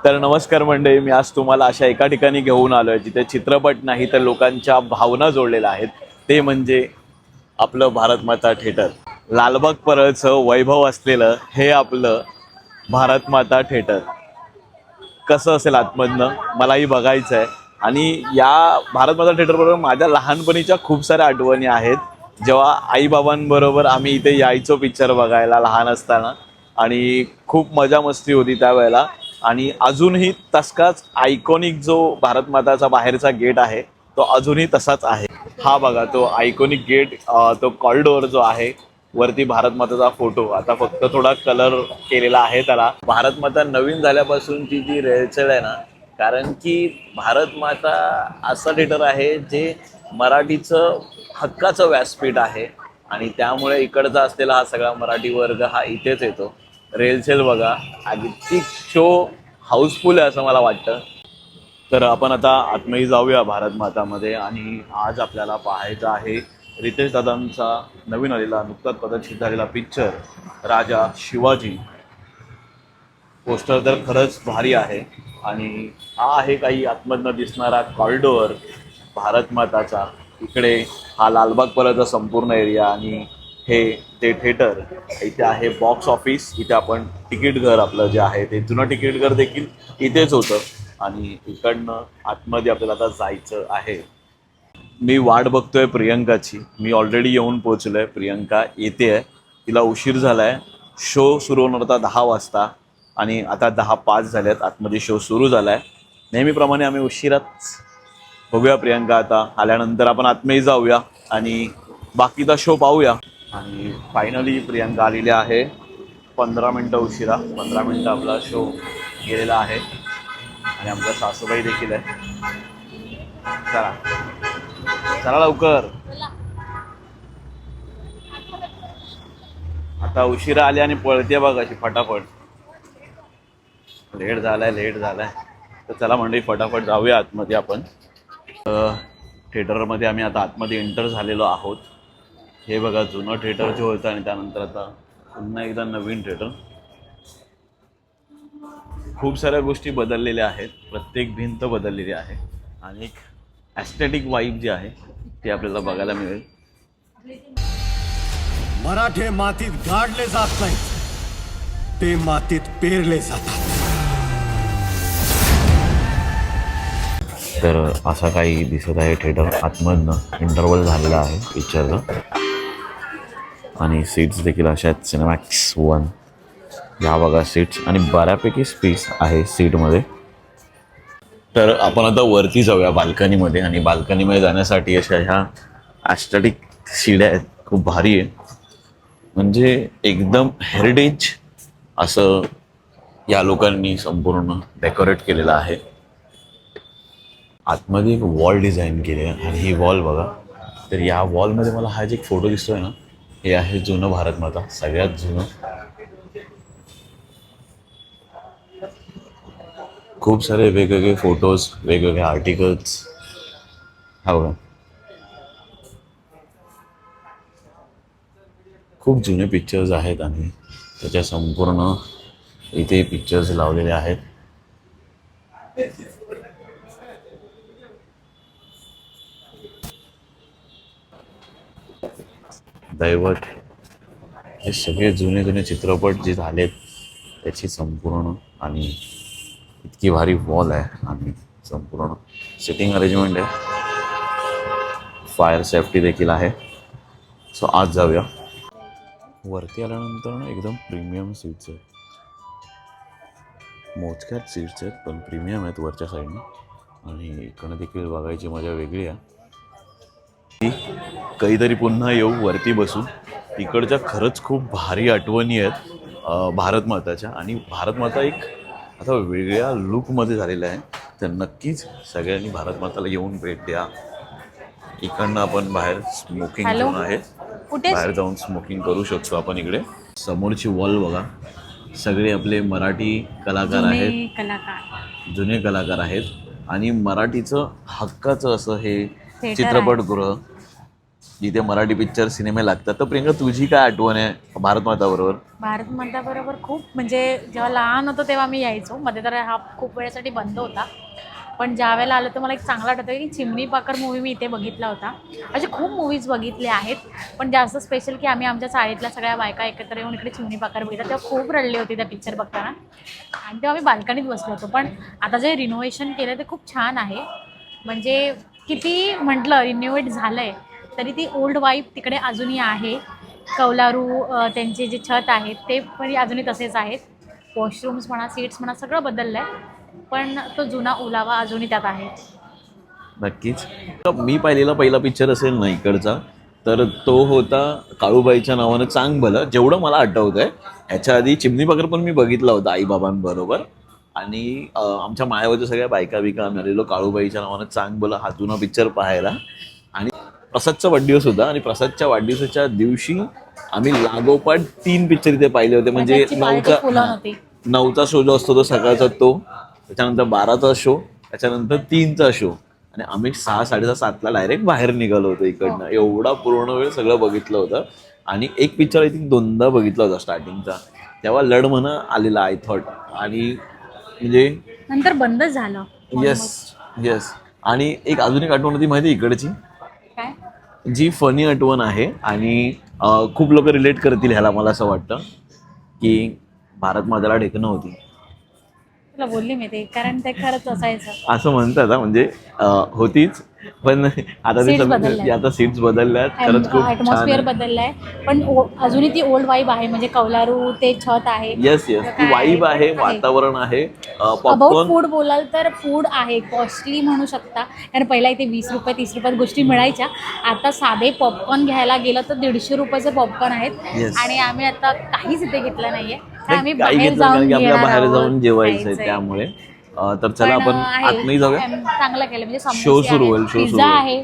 तर नमस्कार मंडळी, मी आज तुम्हाला अशा एका ठिकाणी घेऊन आलोय जिथे चित्रपट नाही तर लोकांच्या भावना जोडलेल्या आहेत. ते म्हणजे आपलं भारत माता थिएटर. लालबाग परळचं वैभव असलेलं हे आपलं भारत माता थिएटर कसं असेल आतमधनं मलाही बघायचं आहे. आणि या भारत माता थिएटर बरोबर माझ्या लहानपणीच्या खूप साऱ्या आठवणी आहेत, जेव्हा आईबाबांबरोबर आम्ही इथे यायचो पिक्चर बघायला लहान असताना. आणि खूप मजा मस्ती होती त्यावेळेला. आणि अजूनही तसकाच आयकॉनिक जो भारत माताचा बाहेरचा गेट आहे तो अजूनही तसाच आहे. हा बघा तो आयकॉनिक गेट, तो कॉरिडोर जो आहे, वरती भारत माताचा फोटो. आता फक्त थोडा कलर केलेला आहे त्याला. भारत माता नवीन झाल्यापासूनची जी रेलचेल आहे ना, कारण की भारत माता असं थिएटर आहे जे मराठीचं हक्काचं व्यासपीठ आहे. आणि त्यामुळे इकडचा असलेला हा सगळा मराठी वर्ग हा इथेच येतो. रेलचेल बघा, अगदी शो हाऊसफुल आहे असं मला वाटतं. तर आपण आता आतमध्ये जाऊया भारत मातामध्ये. आणि आज आपल्याला पाहायचा आहे रितेश दादांचा नवीन आलेला, नुकताच प्रदर्शित झालेला पिक्चर राजा शिवाजी. पोस्टर तर खरंच भारी आहे. आणि हा आहे काही आतमधनं दिसणारा कॉरिडोर भारत माताचा. इकडे हा लालबाग परळचा संपूर्ण एरिया. आणि हे ते थिएटर. इथे आहे बॉक्स ऑफिस. इथे आपण तिकीट घर आपलं जे आहे ते जुनं तिकीट घर देखील इथेच होतं. आणि इकडनं आतमध्ये आपल्याला आता जायचं आहे. मी वाट बघतोय प्रियंकाची. मी ऑलरेडी येऊन पोहोचलोय. प्रियंका येते आहे. तिला उशीर झालाय. शो सुरू होणार होता 10 वाजता आणि आता 10:05 झाल्यात. आतमध्ये शो सुरू झालाय. नेहमीप्रमाणे आम्ही उशिराच. बघूया प्रियंका आता आल्यानंतर आपण आतमध्ये जाऊया आणि बाकीचा शो पाहूया. आणि फायनली प्रियंका आलेली आहे 15 मिनटं उशिरा. 15 मिनटं आपला शो गेलेला आहे. आणि आमच्या सासूबाई देखील आहे. चला चला लवकर. आता उशिरा आली आणि पळते बघ अशी फटाफट. लेट झालाय. तर चला मंडळी फटाफट जाऊया आतमध्ये आपण. थिएटरमध्ये आम्ही आता आतमध्ये एंटर झालेलो आहोत. हे बघा जुनं थिएटर जे होतं आणि त्यानंतर आता पुन्हा एकदा नवीन थिएटर. खूप साऱ्या गोष्टी बदललेल्या आहेत. प्रत्येक भिंत बदललेली आहे. आणि एक ॲस्थेटिक वाईब जी आहे ती आपल्याला बघायला मिळेल. मराठे मातीत गाडले जात नाही, ते मातीत पेरले जातात. तर असा काही दिसत आहे थिएटर. आतमधनं इंटरवल झालेला आहे पिक्चरचा. आणि सीट्स देखील अशा आहेत. सिनेमॅक्स 1 ह्या बघा सीट्स. आणि बऱ्यापैकी स्पेस आहे सीटमध्ये. तर आपण आता वरती जाऊया बाल्कनीमध्ये. आणि बाल्कनीमध्ये जाण्यासाठी अशा ह्या ॲस्थेटिक शिड्या आहेत. खूप भारी आहे. म्हणजे एकदम हेरिटेज असं या लोकांनी संपूर्ण डेकोरेट केलेलं आहे. आतमध्ये एक वॉल डिझाईन केली आहे. आणि ही वॉल बघा. तर या वॉलमध्ये मला हा जे एक फोटो दिसतोय ना, हे आहे जुनं भारत माता. सगळ्यात जुनं. खूप सारे वेगवेगळे फोटोज, वेगवेगळे आर्टिकल्स. हा बघा, खूप जुने पिक्चर्स आहेत. आणि त्याच्या संपूर्ण इथे पिक्चर्स लावलेले आहेत. दैवत, हे सगळे जुने जुने चित्रपट जे झालेत त्याची संपूर्ण. आणि इतकी भारी वॉल आहे. आणि संपूर्ण सिटिंग अरेंजमेंट आहे. फायर सेफ्टी देखील आहे. सो आज जाऊया. वरती आल्यानंतर ना एकदम प्रीमियम सीट्स आहेत. मोजक्यात सीट्स आहेत पण प्रीमियम आहेत वरच्या साईडने. आणि इकडनं देखील बघायची मजा वेगळी आहे. कधीतरी पुन्हा येऊ वरती बसून. इकडच्या खरंच खूप भारी आठवणी आहेत भारत माताच्या. आणि भारत माता एक आता वेगळ्या लुकमध्ये झालेलं आहे. तर नक्कीच सगळ्यांनी भारत माताला येऊन भेट द्या. इकडनं आपण बाहेर स्मोकिंग झोन आहे. बाहेर जाऊन स्मोकिंग करू शकतो आपण. इकडे समोरची वॉल बघा. सगळे आपले मराठी कलाकार आहेत. जुने कलाकार आहेत. आणि मराठीचं हक्काचं असं हे चित्रपटगृह. जिथे मराठी पिक्चर सिनेमे लागतात. तर प्रियंका तुझी काय आठवण आहे भारत माता बरोबर? भारत माता बरोबर खूप म्हणजे जेव्हा लहान होतो तेव्हा मी यायचो. मध्ये तर हा खूप वेळेसाठी बंद होता. पण ज्या वेळेला आलो तर मला एक चांगला आठवतं की चिमणी पाखर मूवी मी इथे बघितला होता. असे खूप मूवीज बघितले आहेत, पण जास्त स्पेशल की आम्ही आमच्या शाळेतल्या सगळ्या बायका एकत्र येऊन इकडे चिमणी पाखर बघितला. तेव्हा खूप रडले होते त्या पिक्चर बघताना आणि तेव्हा आम्ही बाल्कनीत बसलो होतो. पण आता जे रिनोव्हेशन केलं ते खूप छान आहे. म्हणजे किती म्हटलं रिनोव्हेट झालं आहे तरी ती ओल्ड वाईफ तिकडे अजूनही आहे. कौलारू त्यांचे जे छत आहेत ते पण अजूनही तसेच आहेत. वॉशरूम्स म्हणा, सीट्स म्हणा, सगळं बदललं आहे, पण तो जुना ओलावा अजूनही त्यात आहे. नक्कीच. मी पाहिलेला पहिला पिक्चर असेल ना इकडचा, तर तो होता काळूबाईच्या नावानं चांग भलं, जेवढं मला आठवतं आहे. ह्याच्या आधी चिमणी पाखर पण मी बघितला होता आईबाबांबरोबर. आणि आमच्या मायावरच्या सगळ्या बायका बिका आम्ही आलेलो काळूबाईच्या नावानं चांग भलं हा जुना पिक्चर पाहायला. आणि प्रसादचा वाढदिवस होता आणि प्रसादच्या वाढदिवसाच्या दिवशी आम्ही लागोपाठ 3 पिक्चर इथे पाहिले होते. म्हणजे त्याची पार्टी फुल ऑन होती. 9चा शो जो असतो तो सकाळचा तो, त्याच्यानंतर 12चा शो, त्याच्यानंतर 3चा शो, आणि आम्ही 6, 6:30, 7ला डायरेक्ट बाहेर निघालो होतो इकडनं. एवढा पूर्ण वेळ सगळं बघितलं होतं. आणि एक पिक्चर आय थिंक 2दा बघितला होता स्टार्टिंगचा, तेव्हा लढ म्हणा आलेला आय थॉट. आणि म्हणजे नंतर बंद झालं. येस. आणि एक अजून एक आठवण होती माहिती इकडची, काय जी फनी आठवण आहे आणि खूप लोक रिलेट करतील ह्याला. मला असं वाटतं की भारत माताला ढेकणं होती. तुला बोलली मी ते, कारण ते खरंच असायचं. असं म्हणतात हा, म्हणजे होतीच, पण आता ते Seats बदलल्यात. आता सीट्स बदलल्यात. खरंच खूप छान ॲटमॉस्फिअर आहे. बदललाय, पण अजूनही ती ओल्ड वाईब आहे. म्हणजे कौलारू ते छत आहे. येस ती वाईब आहे, वातावरण आहे. अबाउट पॉपकॉर्न फूड बोलाल तर फूड आहे, कॉस्टली म्हणू शकता. कारण पहिला इथे 20 रुपये 30 रुपयात गोष्टी मिळायच्या. आता साधे पॉपकॉर्न घ्यायला गेलं तर 150 रुपयाचे पॉपकॉर्न आहेत. Yes. आणि आम्ही आता काहीच इथे घेतलं नाहीये, कारण आम्ही काही बाहेर घेतलं कारण जाऊन की आपल्याला घेणार बाहेर आहोत, जाऊन जेवायचंय, खायचंय. त्यामुळे तर चला पण आपण आहे, आतमध्ये जाऊया. चांगलं केलं. म्हणजे Show समोसे सुरू आहेत, होईल, show सुरू पिझ्झा होईल. आहे,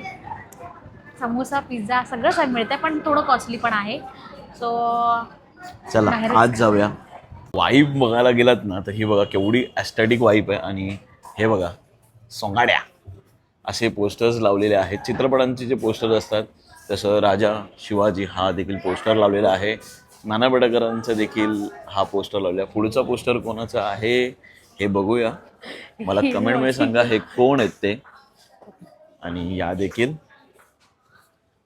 समोसा पिझ्झा सगळंच मिळतंय, पण थोडं कॉस्टली पण आहे. सो चला बाहेरच आज जाऊया. वाईब बघायला गेलात ना तर ही बघा केवढी ॲस्थेटिक वाईब आहे. आणि हे बघा सोंगाड्या असे पोस्टर्स लावलेले आहेत. चित्रपटांचे जे पोस्टर असतात तसं राजा शिवाजी हा देखील पोस्टर लावलेला आहे. नाना पाटेकरांचा देखील हा पोस्टर लावलेला. पुढचा पोस्टर कोणाचा आहे हे बघूया. मला कमेंटमध्ये सांगा हे कोण आहेत ते. आणि या देखील,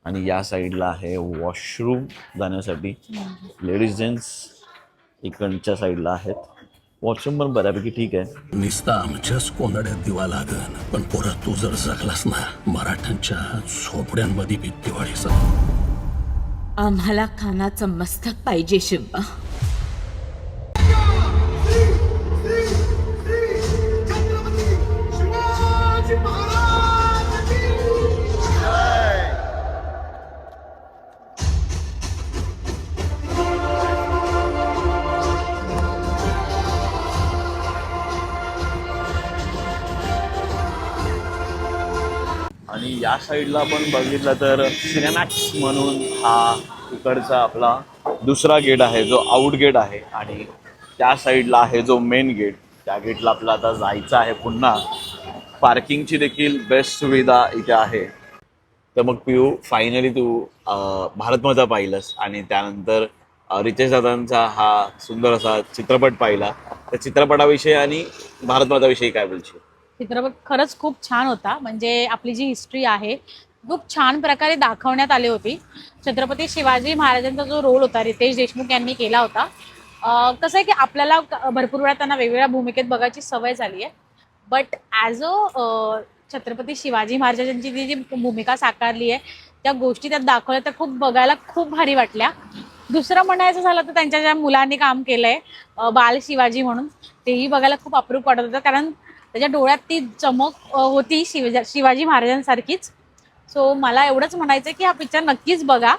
आणि या साईडला आहे वॉशरूम जाण्यासाठी. लेडीज जेंट्स इकडच्या साईडला आहेत. वॉशरूम पण बऱ्यापैकी ठीक आहे. निस्ता आमच्याच कोंदड्यात दिवा लागन, पण पोरा तू जर जगलास ना मराठ्यांच्या झोपड्यांमध्ये बी दिवाळीचा. आम्हाला खानाचं मस्तक पाहिजे शिवा. आणि या साईडला आपण बघितलं तर सिनेमॅक्स म्हणून हा इकडचा आपला दुसरा गेट आहे जो आउट गेट आहे. आणि त्या साईडला आहे जो मेन गेट. त्या गेटला आपल्याला आता जायचं आहे पुन्हा. पार्किंगची देखील बेस्ट सुविधा इथे आहे. तर मग पियू फायनली तू भारत माता पाहिलंस आणि त्यानंतर रितेश दादांचा हा सुंदर असा चित्रपट पाहिला. त्या चित्रपटाविषयी आणि भारत माताविषयी काय बोलशील? चित्रपट खरंच खूप छान होता. म्हणजे आपली जी हिस्ट्री आहे खूप छान प्रकारे दाखवण्यात आली होती. छत्रपती शिवाजी महाराजांचा जो रोल होता रितेश देशमुख यांनी केला होता. कसं आहे की आपल्याला भरपूर वेळा त्यांना वेगवेगळ्या भूमिकेत बघायची सवय झाली आहे, but as a Chhatrapati Shivaji महाराजांची जी भूमिका साकारली आहे त्या गोष्टी त्यात दाखवल्या तर खूप बघायला खूप भारी वाटल्या. दुसरं म्हणायचं झालं तर त्यांच्या ज्या मुलांनी काम केलंय बाल शिवाजी म्हणून, तेही बघायला खूप अप्रूप वाटत होतं, कारण त्याच्या डोळ्यात ती चमक होती शिवाजी महाराजांसारखीच. सो मला एवढंच म्हणायचं की हा पिक्चर नक्कीच बघा.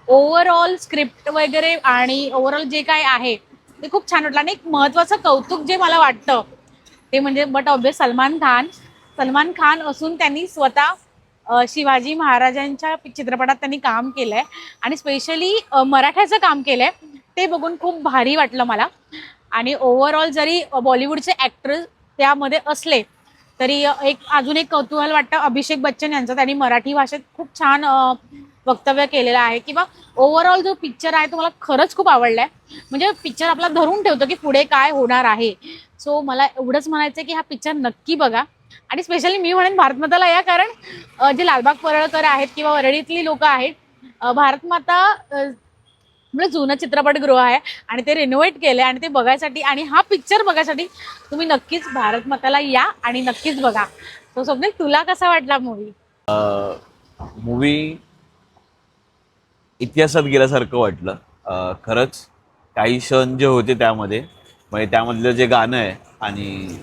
ओव्हरऑल स्क्रिप्ट वगैरे आणि ओव्हरऑल जे काय आहे ते खूप छान वाटलं. आणि एक महत्त्वाचं कौतुक जे मला वाटतं ते म्हणजे बट ऑब्वियस सलमान खान असून त्यांनी स्वतः शिवाजी महाराजांच्या चित्रपटात त्यांनी काम केलंय आणि स्पेशली मराठ्याचं काम केलंय. ते बघून खूप भारी वाटलं मला. आणि ओव्हरऑल जरी बॉलिवूडचे ॲक्टर त्यामध्ये असले तरी अजून एक कौतूहल वाटतं अभिषेक बच्चन यांचं. त्यांनी मराठी भाषेत खूप छान वक्तव्य केलेलं आहे किंवा ओव्हरऑल जो पिक्चर आहे तो मला खरंच खूप आवडलाय. म्हणजे पिक्चर आपला धरून ठेवतो की पुढे काय होणार आहे. सो मला एवढंच म्हणायचं की हा पिक्चर नक्की बघा. आणि स्पेशली मी म्हणेन भारतमाताला या, कारण जे लालबाग परळकर आहेत किंवा वरळीतली लोक आहेत, भारतमाता म्हणजे जुनं चित्रपटगृह आहे आणि ते रिनोव्हेट केले आणि ते बघायसाठी आणि हा पिक्चर बघायसाठी तुम्ही नक्कीच भारतमाताला या आणि नक्कीच बघा. सो स्वप्नील, तुला कसा वाटला मूवी? मूवी इतिहासात गेल्यासारखं वाटलं. खरंच काही क्षण जे होते त्यामध्ये, म्हणजे त्यामधलं जे गाणं आहे आणि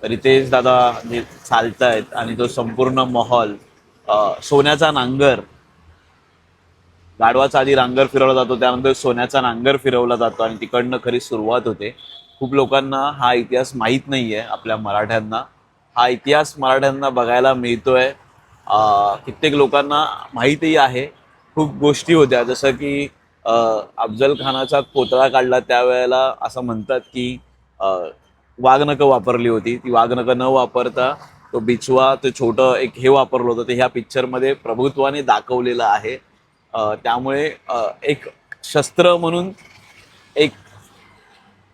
रितेश दादा जे चालतायत आणि तो संपूर्ण माहोल, सोन्याचा नांगर, गाढवाचा आधी नांगर फिरवला जातो, त्यानंतर सोन्याचा नांगर फिरवला जातो आणि तिकडनं खरी सुरुवात होते. खूप लोकांना हा इतिहास माहीत नाही आहे. आपल्या मराठ्यांना हा इतिहास मराठ्यांना बघायला मिळतोय. कित्येक लोकांना माहीतही आहे. खूप गोष्टी होत्या, जसं की अफजल खानाचा कोतळा काढला त्यावेळेला असं म्हणतात की वाघनखं वापरली होती. ती वाघनखं न वापरता तो बिचवा, ते छोटं एक हे वापरलं होतं. ते ह्या पिक्चरमध्ये प्रभुत्वाने दाखवलेलं आहे. त्यामुळे एक शस्त्र म्हणून एक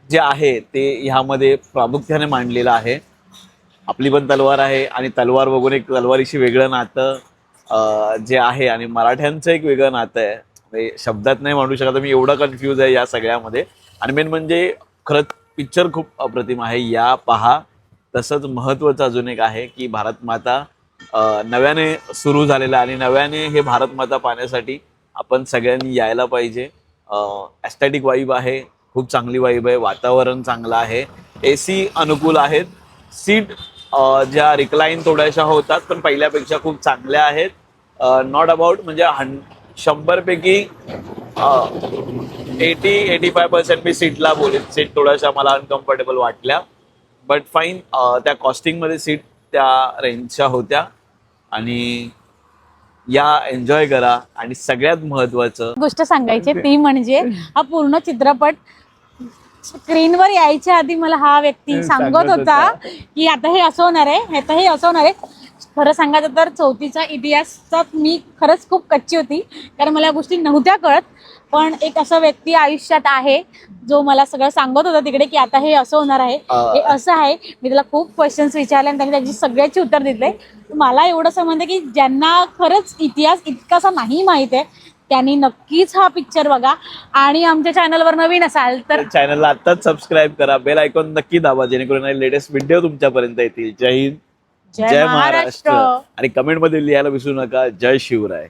जे आहे ते ह्यामध्ये प्रामुख्याने मांडलेलं आहे. आपली पण तलवार आहे आणि तलवार बघून एक तलवारीशी वेगळं नातं जे आहे आणि मराठ्यांचं एक वेगळं नातं आहे. म्हणजे शब्दात नाही मांडू शकत. मी एवढा कन्फ्यूज आहे या सगळ्यामध्ये. आणि मेन म्हणजे खरंच पिक्चर खूप अप्रतिम आहे, या पहा. तसंच महत्त्वाचं अजून एक आहे की भारतमाता नव्याने सुरू झालेलं आहे आणि नव्याने हे भारतमाता पाहण्यासाठी आपण सगळ्यांनी यायला पाहिजे. ॲस्थेटिक वाईब आहे, खूप चांगली वाईब आहे, वातावरण चांगलं आहे, AC अनुकूल आहेत, सीट ज्या रिक्लाईन थोड्याशा होतात पण पहिल्यापेक्षा खूप चांगल्या आहेत. नॉट अबाउट म्हणजे 100पैकी 80-85% मी सीटला बोलेन. सीट थोड्याशा मला अनकम्फर्टेबल वाटल्या, बट फाईन. त्या कॉस्टिंगमध्ये सीट त्या रेंजच्या होत्या आणि या एन्जॉय करा. आणि सगळ्यात महत्त्वाचं गोष्ट सांगायची ती म्हणजे हा पूर्ण चित्रपट स्क्रीनवर यायच्या आधी मला हा व्यक्ती सांगत होता की आता हे असं होणार आहे, आता हे असं होणार आहे. खरं सांगायचं तर चौथीचा इतिहासात मी खरंच खूप कच्ची होती, कारण मला या गोष्टी नव्हत्या कळत. पण एक असा व्यक्ती आयुष्यात आहे जो मला सगळं सांगत होता तिकडे की आता हे असं होणार आहे, हे असं आहे. मी त्याला खूप क्वेश्चन्स विचारले आणि त्यांनी त्याची सगळ्याची उत्तर दिले. मला एवढं समजतं की ज्यांना खरंच इतिहास इतकासा नाही माहित आहे त्यांनी नक्कीच हा पिक्चर बघा. आणि आमच्या चॅनलवर नवीन असाल तर चॅनलला आत्ताच सबस्क्राईब करा, बेल आयकॉन नक्की दाबा जेणेकरून लेटेस्ट व्हिडिओ तुमच्यापर्यंत येतील. जय हिंद, जय महाराष्ट्र. आणि कमेंटमध्ये लिहायला विसरू नका, जय शिवराय.